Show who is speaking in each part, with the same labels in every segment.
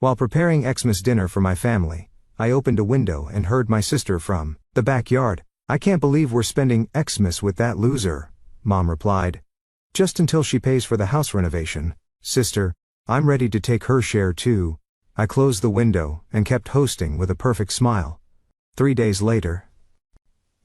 Speaker 1: While preparing Xmas dinner for my family, I opened a window and heard my sister from the backyard. "I can't believe we're spending Xmas with that loser," Mom replied. "Just until she pays for the house renovation. Sister, I'm ready to take her share too." I closed the window and kept hosting with a perfect smile. 3 days later.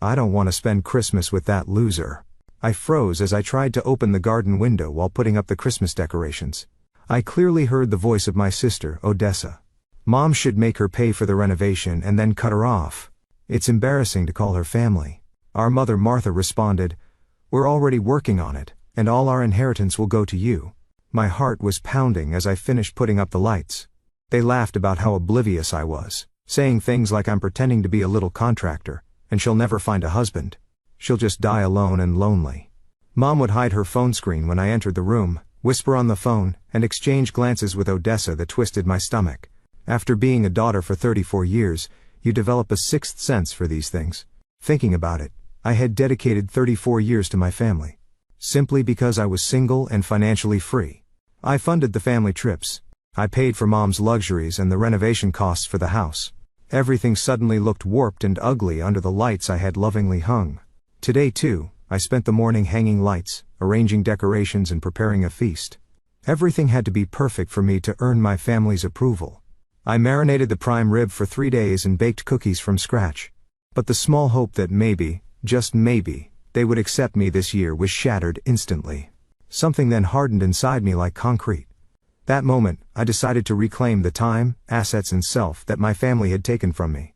Speaker 1: "I don't want to spend Christmas with that loser." I froze as I tried to open the garden window while putting up the Christmas decorations. I clearly heard the voice of my sister, Odessa. Mom should make her pay for the renovation and then cut her off. It's embarrassing to call her family. Our mother Martha responded, "We're already working on it, and all our inheritance will go to you." My heart was pounding as I finished putting up the lights. They laughed about how oblivious I was, saying things like I'm pretending to be a little contractor, and she'll never find a husband. She'll just die alone and lonely. Mom would hide her phone screen when I entered the room, whisper on the phone, and exchange glances with Odessa that twisted my stomach. After being a daughter for 34 years, you develop a sixth sense for these things. Thinking about it, I had dedicated 34 years to my family. Simply because I was single and financially free. I funded the family trips. I paid for Mom's luxuries and the renovation costs for the house. Everything suddenly looked warped and ugly under the lights I had lovingly hung. Today too, I spent the morning hanging lights, arranging decorations and preparing a feast. Everything had to be perfect for me to earn my family's approval. I marinated the prime rib for 3 days and baked cookies from scratch. But the small hope that maybe, just maybe, they would accept me this year was shattered instantly. Something then hardened inside me like concrete. That moment, I decided to reclaim the time, assets and self that my family had taken from me.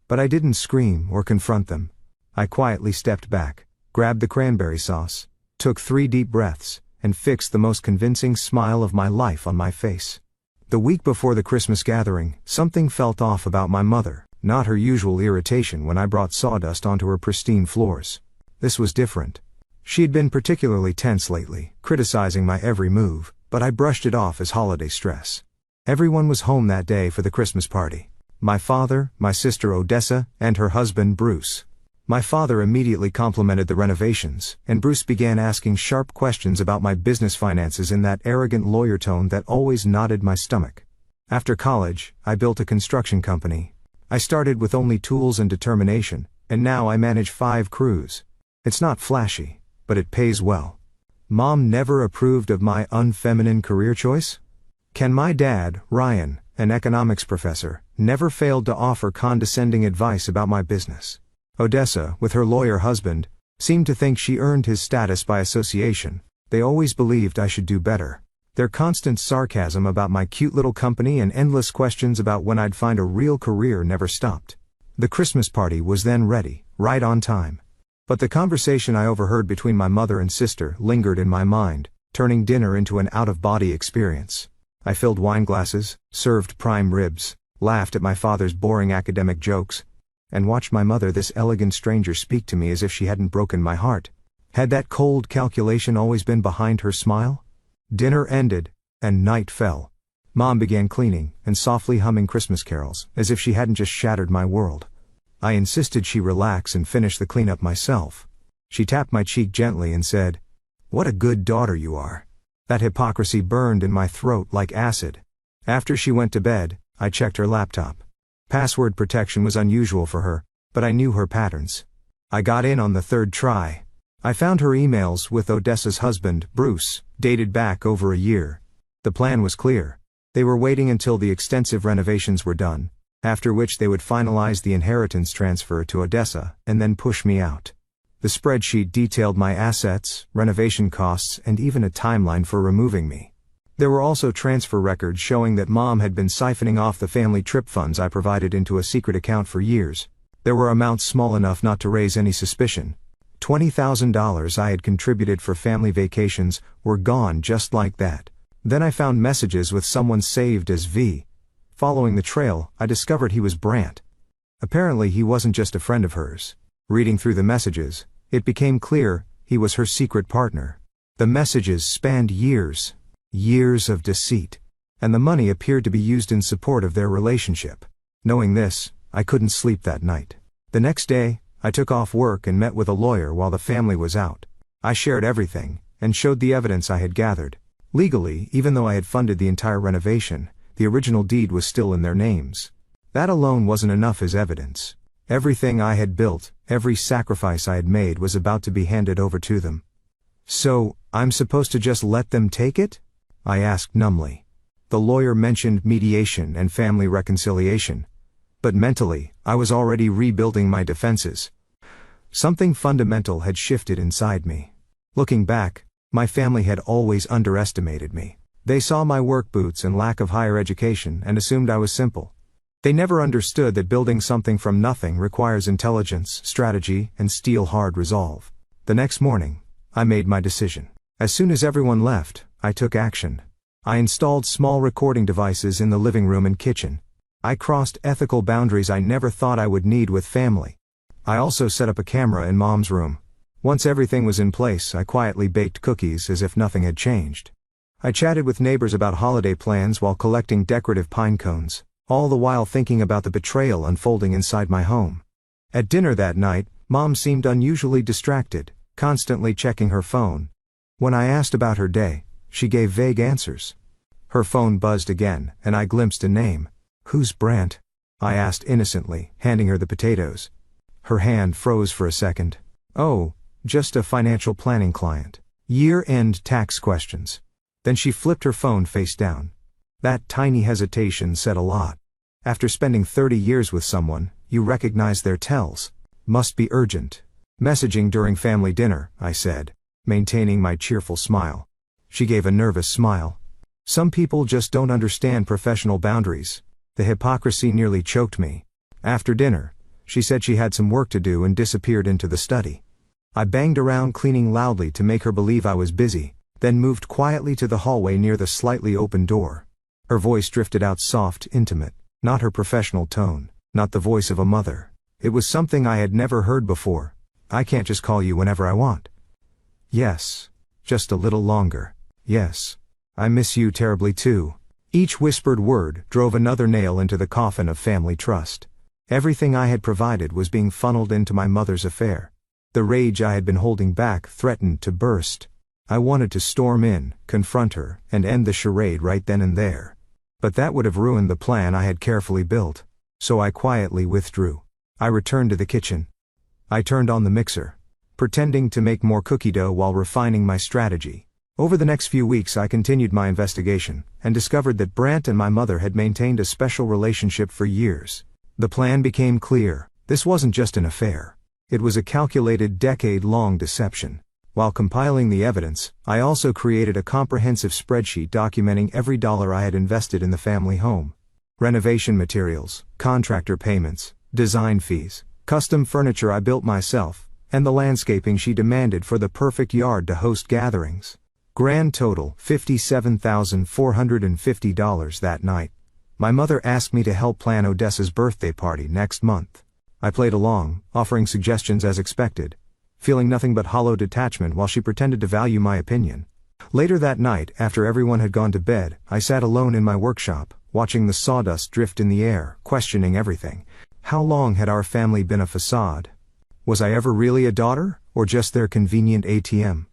Speaker 1: But I didn't scream or confront them. I quietly stepped back, grabbed the cranberry sauce, took 3 deep breaths, and fixed the most convincing smile of my life on my face. The week before the Christmas gathering, something felt off about my mother, not her usual irritation when I brought sawdust onto her pristine floors. This was different. She had been particularly tense lately, criticizing my every move, but I brushed it off as holiday stress. Everyone was home that day for the Christmas party. My father, my sister Odessa, and her husband Bruce. My father immediately complimented the renovations, and Bruce began asking sharp questions about my business finances in that arrogant lawyer tone that always knotted my stomach. After college, I built a construction company. I started with only tools and determination, and now I manage 5 crews. It's not flashy, but it pays well. Mom never approved of my unfeminine career choice? Can my dad, Ryan, an economics professor, never failed to offer condescending advice about my business? Odessa, with her lawyer husband, seemed to think she earned his status by association. They always believed I should do better. Their constant sarcasm about my cute little company and endless questions about when I'd find a real career never stopped. The Christmas party was then ready, right on time. But the conversation I overheard between my mother and sister lingered in my mind, turning dinner into an out-of-body experience. I filled wine glasses, served prime ribs, laughed at my father's boring academic jokes, and watched my mother, this elegant stranger, speak to me as if she hadn't broken my heart. Had that cold calculation always been behind her smile? Dinner ended, and night fell. Mom began cleaning and softly humming Christmas carols, as if she hadn't just shattered my world. I insisted she relax and finish the cleanup myself. She tapped my cheek gently and said, "What a good daughter you are." That hypocrisy burned in my throat like acid. After she went to bed, I checked her laptop. Password protection was unusual for her, but I knew her patterns. I got in on the 3rd try. I found her emails with Odessa's husband, Bruce, dated back over a year. The plan was clear. They were waiting until the extensive renovations were done, after which they would finalize the inheritance transfer to Odessa, and then push me out. The spreadsheet detailed my assets, renovation costs, and even a timeline for removing me. There were also transfer records showing that Mom had been siphoning off the family trip funds I provided into a secret account for years. There were amounts small enough not to raise any suspicion. $20,000 I had contributed for family vacations were gone just like that. Then I found messages with someone saved as V. Following the trail, I discovered he was Brant. Apparently he wasn't just a friend of hers. Reading through the messages, it became clear he was her secret partner. The messages spanned years of deceit, and the money appeared to be used in support of their relationship. Knowing this, I couldn't sleep that night. The next day, I took off work and met with a lawyer while the family was out. I shared everything, and showed the evidence I had gathered. Legally, even though I had funded the entire renovation, The original deed was still in their names. That alone wasn't enough as evidence. Everything I had built, every sacrifice I had made was about to be handed over to them. So, I'm supposed to just let them take it? I asked numbly. The lawyer mentioned mediation and family reconciliation. But mentally, I was already rebuilding my defenses. Something fundamental had shifted inside me. Looking back, my family had always underestimated me. They saw my work boots and lack of higher education and assumed I was simple. They never understood that building something from nothing requires intelligence, strategy, and steel-hard resolve. The next morning, I made my decision. As soon as everyone left, I took action. I installed small recording devices in the living room and kitchen. I crossed ethical boundaries I never thought I would need with family. I also set up a camera in Mom's room. Once everything was in place, I quietly baked cookies as if nothing had changed. I chatted with neighbors about holiday plans while collecting decorative pine cones, all the while thinking about the betrayal unfolding inside my home. At dinner that night, Mom seemed unusually distracted, constantly checking her phone. When I asked about her day, she gave vague answers. Her phone buzzed again, and I glimpsed a name. "Who's Brant?" I asked innocently, handing her the potatoes. Her hand froze for a second. "Oh, just a financial planning client. Year-end tax questions." Then she flipped her phone face down. That tiny hesitation said a lot. After spending 30 years with someone, you recognize their tells. "Must be urgent." "Messaging during family dinner," I said, maintaining my cheerful smile. She gave a nervous smile. "Some people just don't understand professional boundaries." The hypocrisy nearly choked me. After dinner, she said she had some work to do and disappeared into the study. I banged around cleaning loudly to make her believe I was busy, then moved quietly to the hallway near the slightly open door. Her voice drifted out soft, intimate, not her professional tone, not the voice of a mother. It was something I had never heard before. "I can't just call you whenever I want." "Yes. Just a little longer." "Yes. I miss you terribly too." Each whispered word drove another nail into the coffin of family trust. Everything I had provided was being funneled into my mother's affair. The rage I had been holding back threatened to burst. I wanted to storm in, confront her, and end the charade right then and there. But that would have ruined the plan I had carefully built. So I quietly withdrew. I returned to the kitchen. I turned on the mixer, pretending to make more cookie dough while refining my strategy. Over the next few weeks I continued my investigation, and discovered that Brant and my mother had maintained a special relationship for years. The plan became clear. This wasn't just an affair. It was a calculated decade-long deception. While compiling the evidence, I also created a comprehensive spreadsheet documenting every dollar I had invested in the family home. Renovation materials, contractor payments, design fees, custom furniture I built myself, and the landscaping she demanded for the perfect yard to host gatherings. Grand total, $57,450 that night. My mother asked me to help plan Odessa's birthday party next month. I played along, offering suggestions as expected, feeling nothing but hollow detachment while she pretended to value my opinion. Later that night, after everyone had gone to bed, I sat alone in my workshop, watching the sawdust drift in the air, questioning everything. How long had our family been a facade? Was I ever really a daughter, or just their convenient ATM?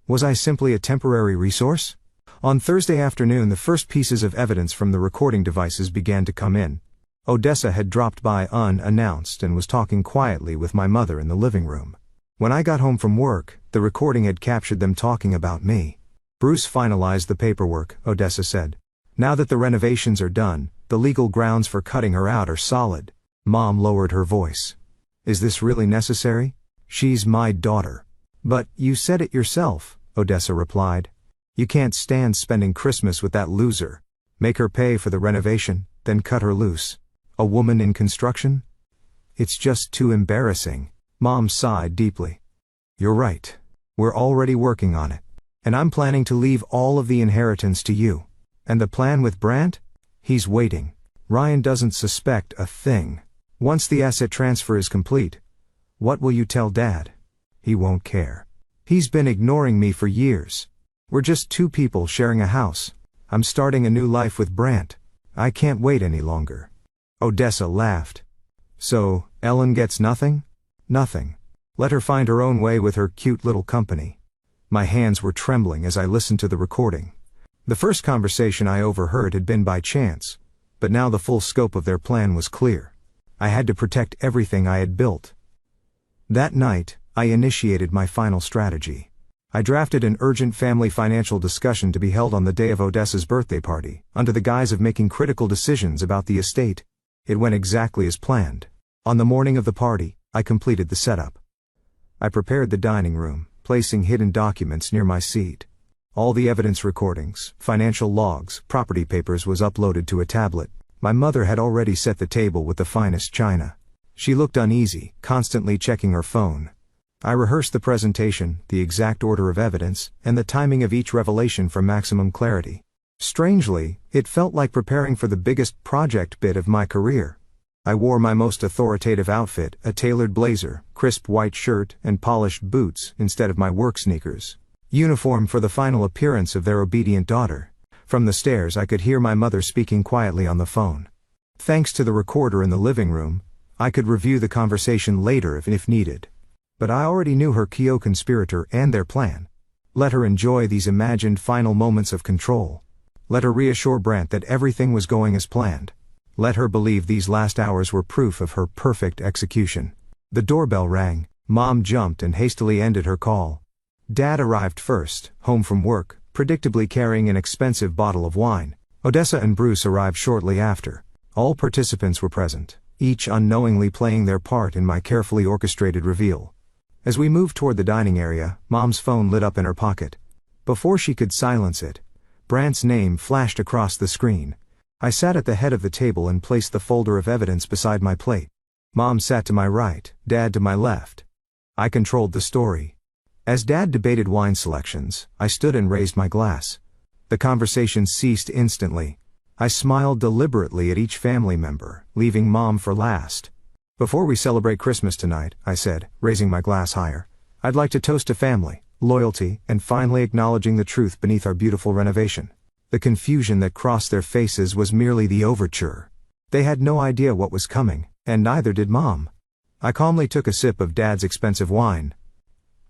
Speaker 1: Was I simply a temporary resource? On Thursday afternoon, the first pieces of evidence from the recording devices began to come in. Odessa had dropped by unannounced and was talking quietly with my mother in the living room. When I got home from work, the recording had captured them talking about me. "Bruce finalized the paperwork," Odessa said. "Now that the renovations are done, the legal grounds for cutting her out are solid." Mom lowered her voice. "Is this really necessary? She's my daughter." "But you said it yourself," Odessa replied. "You can't stand spending Christmas with that loser. Make her pay for the renovation, then cut her loose. A woman in construction? It's just too embarrassing." Mom sighed deeply. "You're right. We're already working on it. And I'm planning to leave all of the inheritance to you. And the plan with Brant? He's waiting. Ryan doesn't suspect a thing. Once the asset transfer is complete, what will you tell Dad? He won't care. He's been ignoring me for years. We're just two people sharing a house. I'm starting a new life with Brant. I can't wait any longer." Odessa laughed. "So, Ellen gets nothing?" "Nothing. Let her find her own way with her cute little company." My hands were trembling as I listened to the recording. The first conversation I overheard had been by chance, but now the full scope of their plan was clear. I had to protect everything I had built. That night, I initiated my final strategy. I drafted an urgent family financial discussion to be held on the day of Odessa's birthday party, under the guise of making critical decisions about the estate. It went exactly as planned. On the morning of the party, I completed the setup. I prepared the dining room, placing hidden documents near my seat. All the evidence recordings, financial logs, property papers was uploaded to a tablet. My mother had already set the table with the finest china. She looked uneasy, constantly checking her phone. I rehearsed the presentation, the exact order of evidence, and the timing of each revelation for maximum clarity. Strangely, it felt like preparing for the biggest project bit of my career. I wore my most authoritative outfit, a tailored blazer, crisp white shirt, and polished boots, instead of my work sneakers. Uniform for the final appearance of their obedient daughter. From the stairs I could hear my mother speaking quietly on the phone. Thanks to the recorder in the living room, I could review the conversation later if needed. But I already knew her co-conspirator and their plan. Let her enjoy these imagined final moments of control. Let her reassure Brant that everything was going as planned. Let her believe these last hours were proof of her perfect execution. The doorbell rang. Mom jumped and hastily ended her call. Dad arrived first, home from work, predictably carrying an expensive bottle of wine. Odessa and Bruce arrived shortly after. All participants were present, each unknowingly playing their part in my carefully orchestrated reveal. As we moved toward the dining area, Mom's phone lit up in her pocket. Before she could silence it, Brant's name flashed across the screen. I sat at the head of the table and placed the folder of evidence beside my plate. Mom sat to my right, Dad to my left. I controlled the story. As Dad debated wine selections, I stood and raised my glass. The conversation ceased instantly. I smiled deliberately at each family member, leaving Mom for last. Before we celebrate Christmas tonight, I said, raising my glass higher, I'd like to toast to family, loyalty, and finally acknowledging the truth beneath our beautiful renovation. The confusion that crossed their faces was merely the overture. They had no idea what was coming, and neither did Mom. I calmly took a sip of Dad's expensive wine.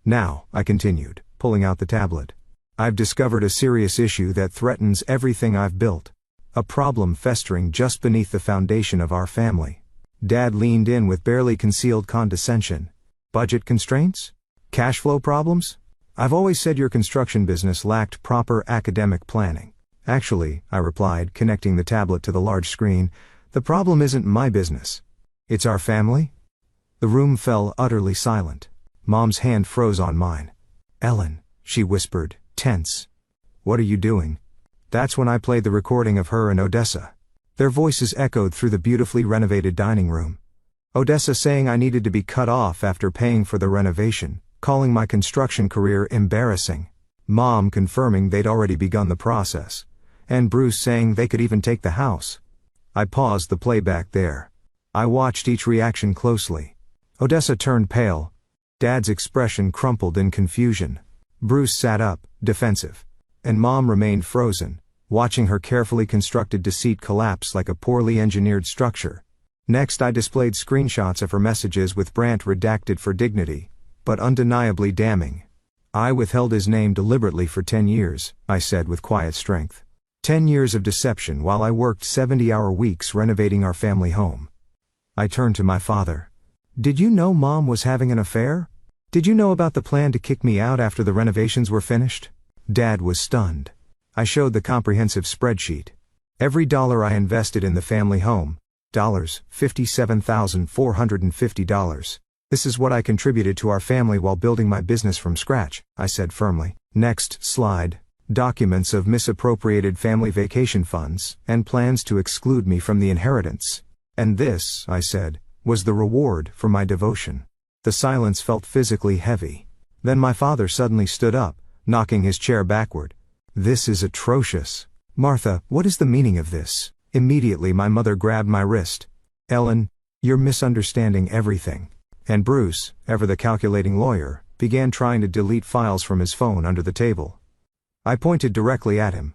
Speaker 1: Now, I continued, pulling out the tablet. I've discovered a serious issue that threatens everything I've built. A problem festering just beneath the foundation of our family. Dad leaned in with barely concealed condescension. Budget constraints? Cash flow problems? I've always said your construction business lacked proper academic planning. Actually, I replied, connecting the tablet to the large screen, the problem isn't my business. It's our family? The room fell utterly silent. Mom's hand froze on mine. Ellen, she whispered, tense. What are you doing? That's when I played the recording of her and Odessa. Their voices echoed through the beautifully renovated dining room. Odessa saying I needed to be cut off after paying for the renovation, calling my construction career embarrassing. Mom confirming they'd already begun the process. And Bruce saying they could even take the house. I paused the playback there. I watched each reaction closely. Odessa turned pale. Dad's expression crumpled in confusion. Bruce sat up, defensive. And Mom remained frozen, watching her carefully constructed deceit collapse like a poorly engineered structure. Next I displayed screenshots of her messages with Brant redacted for dignity, but undeniably damning. I withheld his name deliberately for 10 years, I said with quiet strength. 10 years of deception while I worked 70-hour weeks renovating our family home. I turned to my father. Did you know Mom was having an affair? Did you know about the plan to kick me out after the renovations were finished? Dad was stunned. I showed the comprehensive spreadsheet. Every dollar I invested in the family home, $57,450. This is what I contributed to our family while building my business from scratch, I said firmly. Next slide. Documents of misappropriated family vacation funds, and plans to exclude me from the inheritance. And this, I said, was the reward for my devotion. The silence felt physically heavy. Then my father suddenly stood up, knocking his chair backward. This is atrocious. Martha, what is the meaning of this? Immediately my mother grabbed my wrist. Ellen, you're misunderstanding everything. And Bruce, ever the calculating lawyer, began trying to delete files from his phone under the table. I pointed directly at him.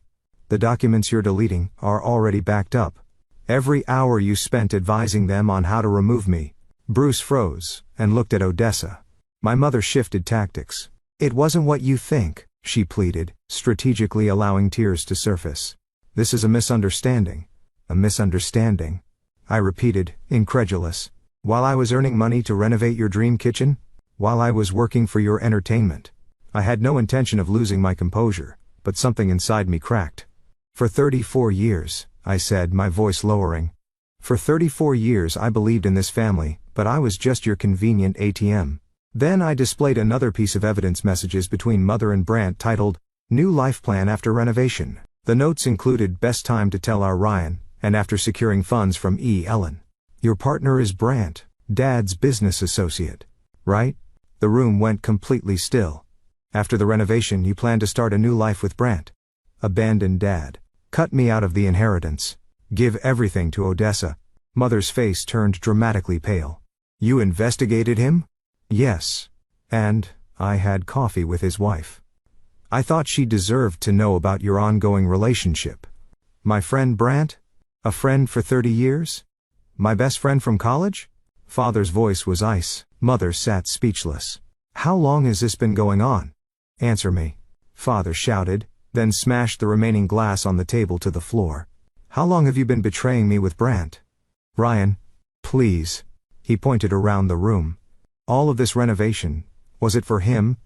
Speaker 1: The documents you're deleting are already backed up. Every hour you spent advising them on how to remove me. Bruce froze, and looked at Odessa. My mother shifted tactics. It wasn't what you think. she pleaded, strategically allowing tears to surface. This is a misunderstanding. A misunderstanding, I repeated, incredulous. While I was earning money to renovate your dream kitchen? While I was working for your entertainment? I had no intention of losing my composure, but something inside me cracked. For 34 years, I said, my voice lowering. For 34 years I believed in this family, but I was just your convenient ATM. Then I displayed another piece of evidence, messages between Mother and Brant titled, New Life Plan After Renovation. The notes included, best time to tell our Ryan, and after securing funds from Ellen. Your partner is Brant, Dad's business associate. Right? The room went completely still. After the renovation you plan to start a new life with Brant. Abandon Dad. Cut me out of the inheritance. Give everything to Odessa. Mother's face turned dramatically pale. You investigated him? Yes. And I had coffee with his wife. I thought she deserved to know about your ongoing relationship. My friend Brant? A friend for 30 years? My best friend from college? Father's voice was ice. Mother sat speechless. How long has this been going on? Answer me. Father shouted, then smashed the remaining glass on the table to the floor. How long have you been betraying me with Brant? Ryan, please. He pointed around the room. All of this renovation, was it for him?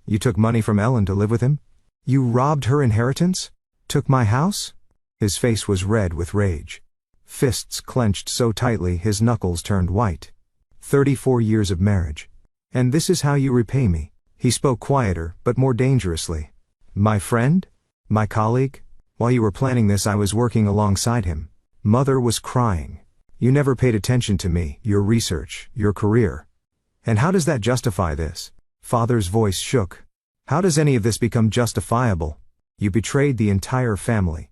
Speaker 1: You took money from Ellen to live with him? You robbed her inheritance? Took my house? His face was red with rage. Fists clenched so tightly his knuckles turned white. 34 years of marriage. And this is how you repay me? He spoke quieter, but more dangerously. My friend? My colleague? While you were planning this I was working alongside him. Mother was crying. You never paid attention to me, your research, your career. And how does that justify this? Father's voice shook. How does any of this become justifiable? You betrayed the entire family.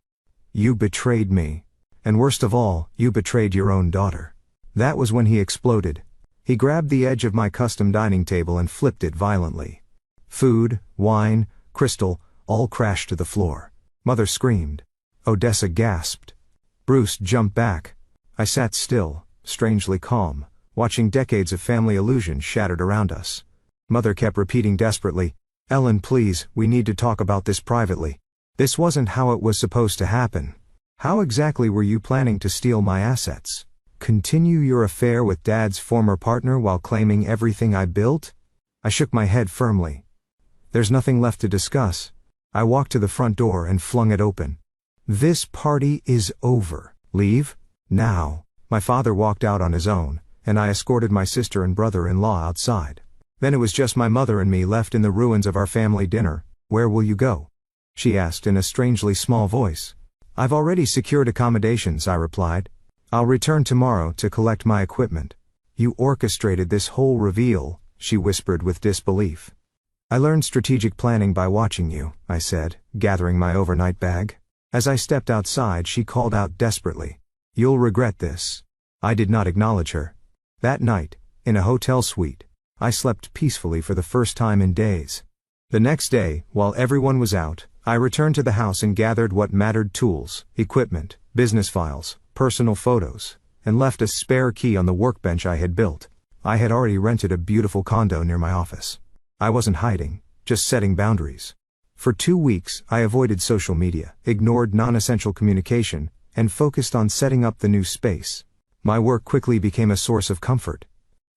Speaker 1: You betrayed me. And worst of all, you betrayed your own daughter. That was when he exploded. He grabbed the edge of my custom dining table and flipped it violently. Food, wine, crystal, all crashed to the floor. Mother screamed. Odessa gasped. Bruce jumped back. I sat still, strangely calm, watching decades of family illusion shattered around us. Mother kept repeating desperately, Ellen, please, we need to talk about this privately. This wasn't how it was supposed to happen. How exactly were you planning to steal my assets? Continue your affair with Dad's former partner while claiming everything I built? I shook my head firmly. There's nothing left to discuss. I walked to the front door and flung it open. This party is over. Leave? Now. My father walked out on his own, and I escorted my sister and brother-in-law outside. Then it was just my mother and me left in the ruins of our family dinner. Where will you go? She asked in a strangely small voice. I've already secured accommodations, I replied. I'll return tomorrow to collect my equipment. You orchestrated this whole reveal, she whispered with disbelief. I learned strategic planning by watching you, I said, gathering my overnight bag. As I stepped outside she called out desperately. You'll regret this. I did not acknowledge her. That night, in a hotel suite, I slept peacefully for the first time in days. The next day, while everyone was out, I returned to the house and gathered what mattered: tools, equipment, business files, personal photos, and left a spare key on the workbench I had built. I had already rented a beautiful condo near my office. I wasn't hiding, just setting boundaries. For 2 weeks, I avoided social media, ignored non-essential communication, and focused on setting up the new space. My work quickly became a source of comfort.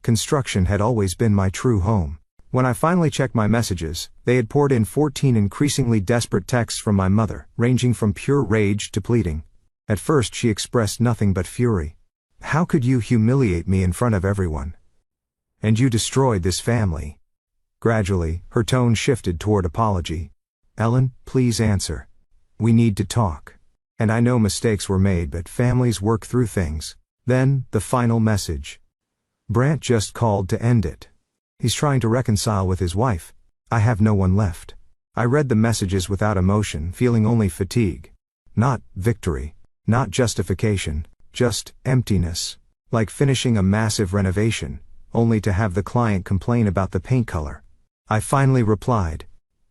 Speaker 1: Construction had always been my true home. When I finally checked my messages, they had poured in 14 increasingly desperate texts from my mother, ranging from pure rage to pleading. At first she expressed nothing but fury. How could you humiliate me in front of everyone? And you destroyed this family. Gradually, her tone shifted toward apology. Ellen, please answer. We need to talk. And I know mistakes were made, but families work through things. Then, the final message. Brant just called to end it. He's trying to reconcile with his wife. I have no one left. I read the messages without emotion, feeling only fatigue. Not victory. Not justification. Just emptiness. Like finishing a massive renovation, only to have the client complain about the paint color. I finally replied.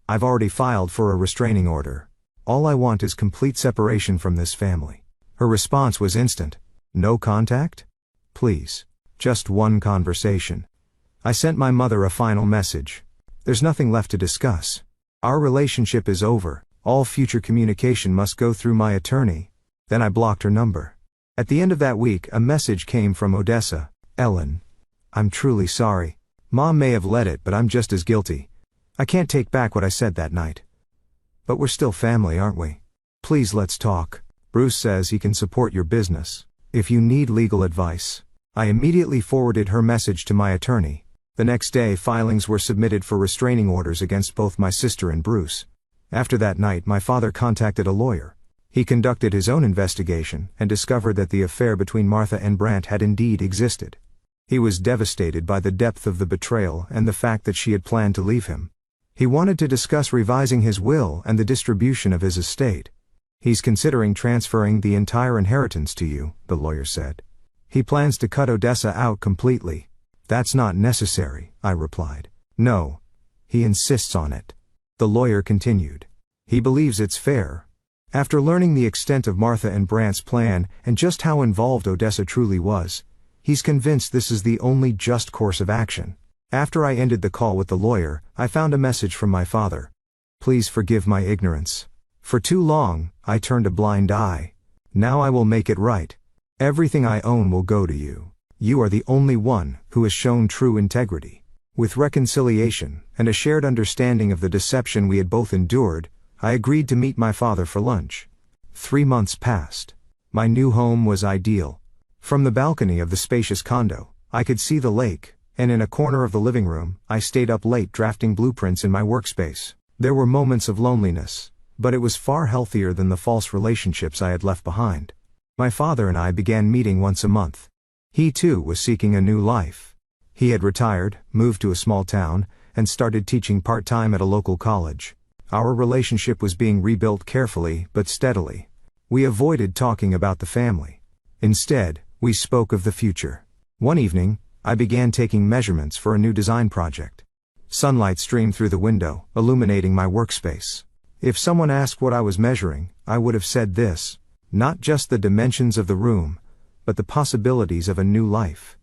Speaker 1: I've already filed for a restraining order. All I want is complete separation from this family. Her response was instant. No contact? Please. Just one conversation. I sent my mother a final message. There's nothing left to discuss. Our relationship is over, all future communication must go through my attorney. Then I blocked her number. At the end of that week, a message came from Odessa. Ellen. I'm truly sorry. Mom may have let it, but I'm just as guilty. I can't take back what I said that night. But we're still family, aren't we? Please let's talk. Bruce says he can support your business. If you need legal advice. I immediately forwarded her message to my attorney. The next day, filings were submitted for restraining orders against both my sister and Bruce. After that night, my father contacted a lawyer. He conducted his own investigation and discovered that the affair between Martha and Brant had indeed existed. He was devastated by the depth of the betrayal and the fact that she had planned to leave him. He wanted to discuss revising his will and the distribution of his estate. He's considering transferring the entire inheritance to you, the lawyer said. He plans to cut Odessa out completely. That's not necessary, I replied. No. He insists on it. The lawyer continued. He believes it's fair. After learning the extent of Martha and Brant's plan and just how involved Odessa truly was, he's convinced this is the only just course of action. After I ended the call with the lawyer, I found a message from my father. Please forgive my ignorance. For too long, I turned a blind eye. Now I will make it right. Everything I own will go to you. You are the only one who has shown true integrity. With reconciliation and a shared understanding of the deception we had both endured, I agreed to meet my father for lunch. 3 months passed. My new home was ideal. From the balcony of the spacious condo, I could see the lake, and in a corner of the living room, I stayed up late drafting blueprints in my workspace. There were moments of loneliness, but it was far healthier than the false relationships I had left behind. My father and I began meeting once a month. He too was seeking a new life. He had retired, moved to a small town, and started teaching part-time at a local college. Our relationship was being rebuilt carefully but steadily. We avoided talking about the family. Instead, we spoke of the future. One evening, I began taking measurements for a new design project. Sunlight streamed through the window, illuminating my workspace. If someone asked what I was measuring, I would have said this: not just the dimensions of the room, but the possibilities of a new life.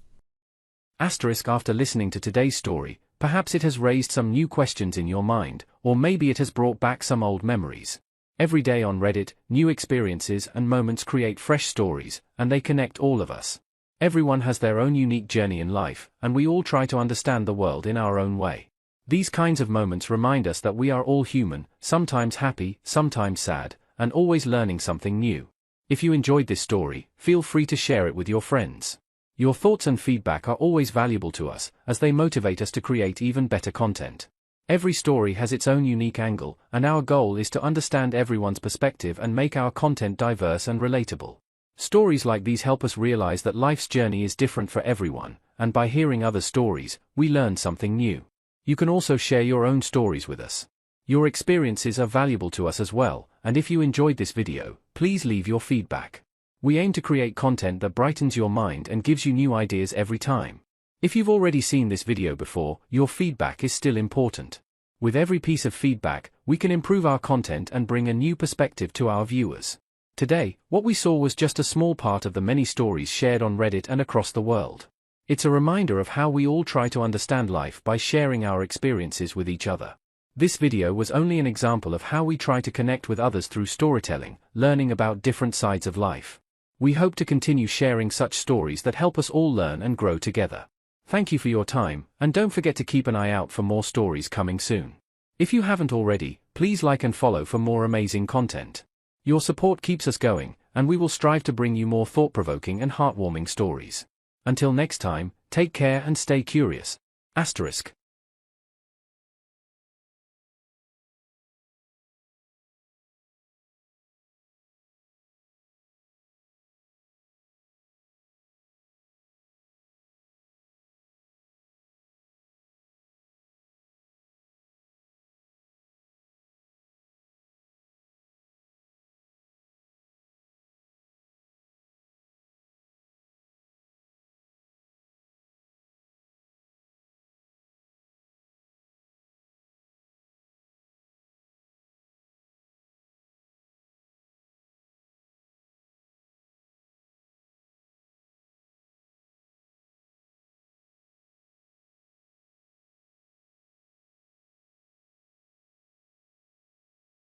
Speaker 2: After listening to today's story, perhaps it has raised some new questions in your mind, or maybe it has brought back some old memories. Every day on Reddit, new experiences and moments create fresh stories, and they connect all of us. Everyone has their own unique journey in life, and we all try to understand the world in our own way. These kinds of moments remind us that we are all human, sometimes happy, sometimes sad, and always learning something new. If you enjoyed this story, feel free to share it with your friends. Your thoughts and feedback are always valuable to us, as they motivate us to create even better content. Every story has its own unique angle, and our goal is to understand everyone's perspective and make our content diverse and relatable. Stories like these help us realize that life's journey is different for everyone, and by hearing other stories, we learn something new. You can also share your own stories with us. Your experiences are valuable to us as well, and if you enjoyed this video, please leave your feedback. We aim to create content that brightens your mind and gives you new ideas every time. If you've already seen this video before, your feedback is still important. With every piece of feedback, we can improve our content and bring a new perspective to our viewers. Today, what we saw was just a small part of the many stories shared on Reddit and across the world. It's a reminder of how we all try to understand life by sharing our experiences with each other. This video was only an example of how we try to connect with others through storytelling, learning about different sides of life. We hope to continue sharing such stories that help us all learn and grow together. Thank you for your time, and don't forget to keep an eye out for more stories coming soon. If you haven't already, please like and follow for more amazing content. Your support keeps us going, and we will strive to bring you more thought-provoking and heartwarming stories. Until next time, take care and stay curious. **